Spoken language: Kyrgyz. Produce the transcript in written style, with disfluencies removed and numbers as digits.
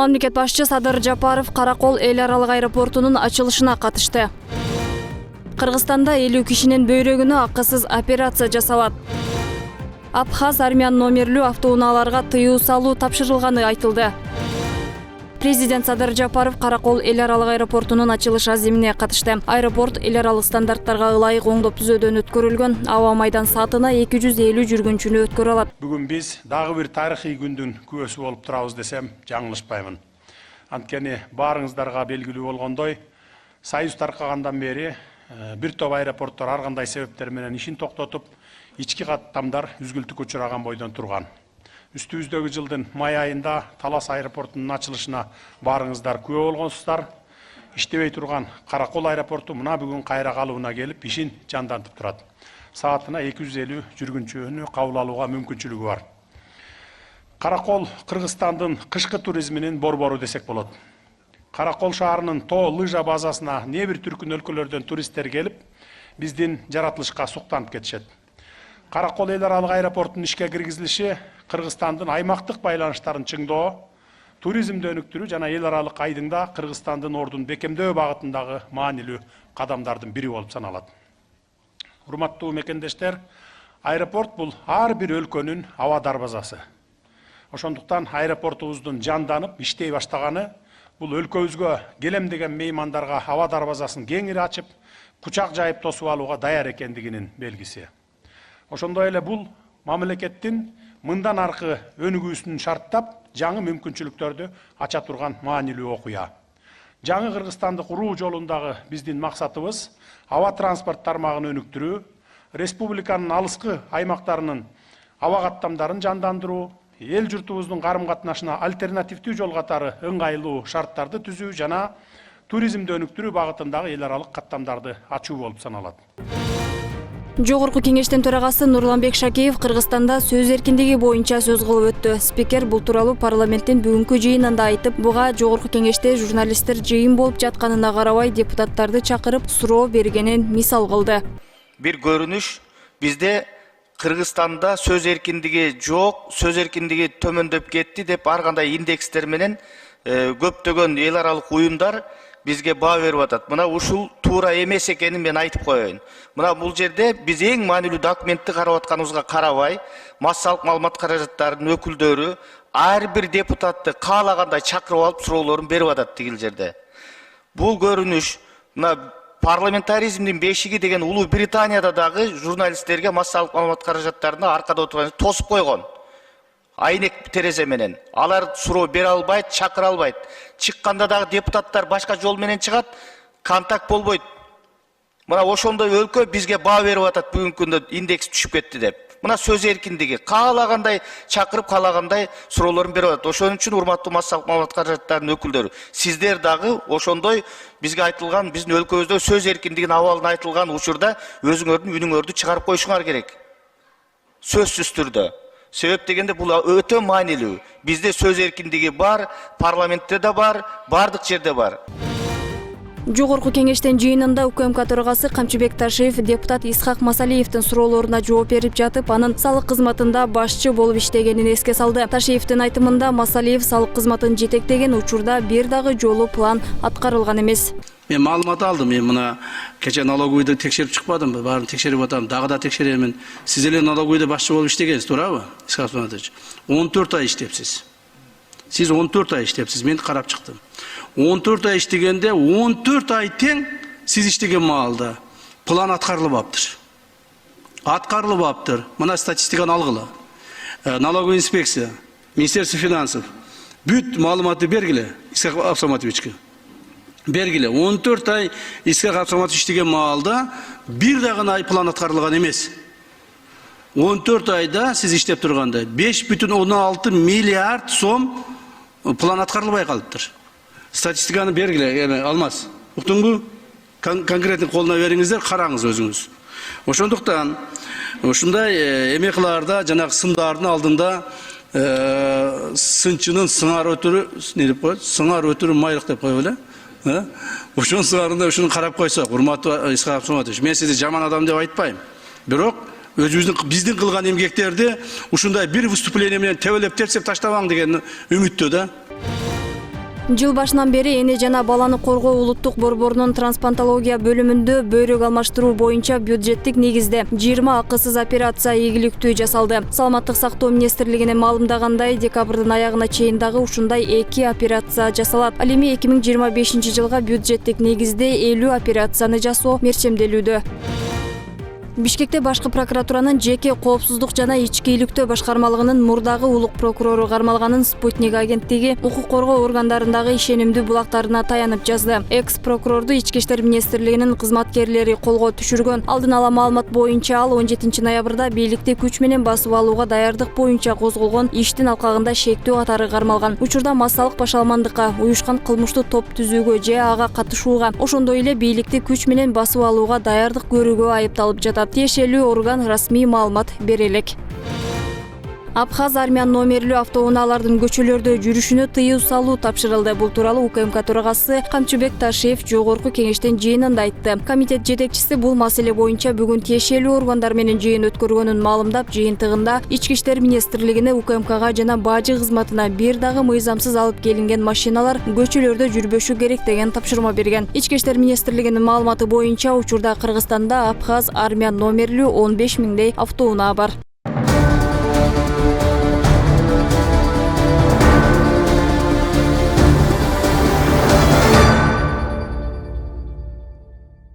Мамлекет башчы Садыр Жапаров Каракол эл аралык аэропортунун ачылышына катышты. Кыргызстанда 50 кишинин бөйрөгүнө акысыз операция жасалат. Абхаз армян номерлүү автоунааларга тыюу салуу тапшырылганы айтылды. Президент Садыр Жапаров Каракол эл аралык аэропортунун ачылыш аземине катышты. Аэропорт эл аралык стандарттарга ылайык оңдоп түзөөдөн өткөрүлгөн. Аба майдан саатына 250 жүргүнчүнү өткөрө алат. Бүгүн биз дагы бир тарыхый күндүн күбөсү болуп турабыз десем жаңылышпаймын. Анткени баарыңыздарга белгилүү болгондой, Союз таркагандан бери бир топ аэропорттор ар кандай себептер менен ишин токтотуп, ички каттамдар үзгүлтүккө учураган бойдон турган. Үстүбүздөгү жылдын май айында Талас аэропортунун ачылышына баарыңыздар күбө болгонсуздар. Иштебей турган Каракол аэропорту мына бүгүн кайра калыбына келип, ишин жандантып турат. Саатына 250 жүргүнчүнү кабыл алууга мүмкүнчүлүгү бар. Каракол Кыргызстандын кышкы туризминин борбору десек болот. Каракол шаарынын тоо лыжа базасына не бир түркүн өлкөлөрдөн туристтер келип, биздин жаратылышка суктанып кетишет. Каракол эл аралык аэропортунун ишке киргизилиши Кыргызстандын аймактык байланыштарын чыңдоо, туризмди өнүктүрүү жана эл аралык айдыңда Кыргызстандын ордун бекемдөө багытындагы маанилүү кадамдардын бири болуп саналат. Урматтуу мекендештер, аэропорт бул ар бир өлкөнүн аба дарбазасы. Ошондуктан аэропортубуздун жанданып иштей баштаганы бул өлкөбүзгө келем деген меймандарга аба дарбазасын кеңири ачып, кучак жайып тосуп алууга даяр экендигинин белгиси. Ошондой эле бул мамлекеттин мындан аркы өнүгүүсүн шарттап, жаңы мүмкүнчүлүктөрдү ача турган маанилүү окуя. Жаңы Кыргызстанды куруу жолундагы биздин максатыбыз аба транспорт тармагын өнүктүрүү, республиканын алыскы аймактарынын аба каттамдарын жандандыруу, эл журтубуздун карым-катнашына альтернативдүү жол катары ыңгайлуу шарттарды түзүү жана туризмди өнүктүрүү багытындагы эл аралык каттамдарды ачуу болуп саналат. Жогорку кеңештин төрагасы Нурланбек Шакеев Кыргызстанда сөз эркиндиги боюнча сөз кылып өттү. Спикер бул тууралуу парламенттин бүгүнкү жыйынында айтып, буга жогорку кеңеште журналисттер жыйын болуп жатканына карабай депутаттарды чакырып суроо бергенин мисал кылды. Бир көрүнүш бизде Кыргызстанда сөз эркиндиги жок, сөз эркиндиги төмөндөп кетти деп ар кандай индекстер менен көптөгөн эл аралык уюмдар бизге баа берип атат. Мына ушул туура эмес экенин мен айтып коеюн. Мына бул жерде биз эң маанилүү документти карап атканыбызга карабай, массалык маалымат каражаттарынын өкүлдөрү ар бир депутатты каалагандай чакырып алып суроолорун берип атат тигил жерде. Бул көрүнүш мына парламентаризмдин бешиги деген Улуу Британияда дагы журналисттерге массалык маалымат каражаттарына аркада отурган тосуп койгон. Айнек терезе менен. Алар суроо бере албайт, чакыра албайт. Чыкканда дагы депутаттар башка жол менен чыгат, контакт болбойт. Мына ошондой өлкө бизге баа берип атат бүгүнкү күндө индекс түшүп кетти деп. Мына сөз эркиндиги каалагандай чакырып, каалагандай суроолорун берип атат. Ошон үчүн урматтуу массалык маалымат каражаттарынын өкүлдөрү, сиздер дагы ошондой бизге айтылган, биздин өлкөбүздө сөз эркиндигинин абалын айтылган учурда өзүңөрдүн үнүңөрдү чыгарып коюшуңар керек. Сөзсүз түрдө. Себеп дегенде бул өтө маанилүү. Бизде сөз эркиндиги бар, парламентте да бар, бардык жерде бар. Жогорку кеңештин жыйынында УКМК төрагасы Камчыбек Ташиев депутат Исхак Масалиевдин суроолоруна жооп берип жатып, анын салык кызматында башчы болуп иштегенин эске салды. Ташиевдин айтымында Масалиев салык кызматын жетектеген учурда бир дагы жолу план аткарылган эмес. Мен маалымат алдым, мен мына кече налоговыйды текшерип чыкпадымбы, баарын текшерип атам, дагы да текшеремин. Сиз эле налоговыйда башчы болуп иштегенсиз, туурабы? Исхак Масалиевич, 14 ай иштепсиз. Сиз 14 ай иштепсиз, мен карап чыктым. 14 ай иштегенде 14 ай тең сиз иштеген маалда план аткарылып аптыр. Аткарылып аптыр. Мына статистиканы алгыла. Налоговый инспекция, Министерство финансов бүт маалыматты бергиле Исхак Абсаматовичке. Бергиле. 14 ай Исхак Абсаматович иштеген маалда бир дагы ай план аткарылган эмес. 14 айда сиз иштеп турганда 5,16 миллиард сом план аткарылбай калыптыр. Статистиканы бергиле, Алмаз. Уктуңбу? Конкретный колуна бериңиздер, караңыз өзүңүз. Ошондуктан ушундай эме кылаарда жанагы сындардын алдында сынчынын сыңар өтүрү, не деп коет? Сыңар өтүрү майрак деп коебу эле. Ошонун сыңарында ушуну карап койсок, урматтуу Исхак Абсаматович, мен сизди жаман адам деп айтпайм. Бирок биздин кылган эмгектерди ушундай бир выступление менен тебелеп терсеп таштабаң деген үмүттө да. Жыл башынан бери эне жана баланы коргоо улуттук борборунун трансплантология бөлүмүндө бөйрөк алмаштыруу боюнча бюджеттик негизде 20 акысыз операция ийгиликтүү жасалды. Саламаттык сактоо министрлигинин маалымдагандай, декабрдын аягына чейин дагы ушундай 2 операция жасалат. Ал эми 2025 жылга бюджеттик негизде 50 операцияны жасоо мерчемделүүдө. Бишкекте башкы прокуратуранын жеке коопсуздук жана ички ийликтөө башкармалыгынын мурдагы улук прокурору кармалганын Спутник агенттиги укук коргоо органдарындагы ишенимдүү булактарына таянып жазды. Экс-прокурорду Ички иштер министрлигинин кызматкерлери колго түшүргөн. Алдын ала маалымат боюнча ал 17 ноябрда бийликти күч менен басып алууга даярдык боюнча козголгон иштин алкагында шектөө катары кармалган. Учурда массалык башаламандыкка, уюшкан кылмыштуу топ түзүүгө же ага катышууга, ошондой эле бийликти күч менен басып алууга даярдык көрүүгө айыпталып жатат. Тиешелүү орган расмий маалымат бере элек. Абхаз армян номерлүү автоунаалардын көчөлөрдө жүрүшүнө тыюу салуу тапшырылды. Бул тууралуу УКМК төрагасы Камчыбек Ташиев жогорку кеңештин жыйынында айтты. Комитет жетекчиси бул маселе боюнча бүгүн тиешелүү органдар менен жыйын өткөргөнүн маалымдап, жыйынтыгында Ички иштер министрлигине УКМКга жана бажы кызматына бир дагы мыйзамсыз алып келинген машиналар көчөлөрдө жүрбөшү керек деген тапшырма берген. Ички иштер министрлигинин маалыматы боюнча учурда Кыргызстанда Абхаз армян номерлүү 15 миңдей автоунаа бар.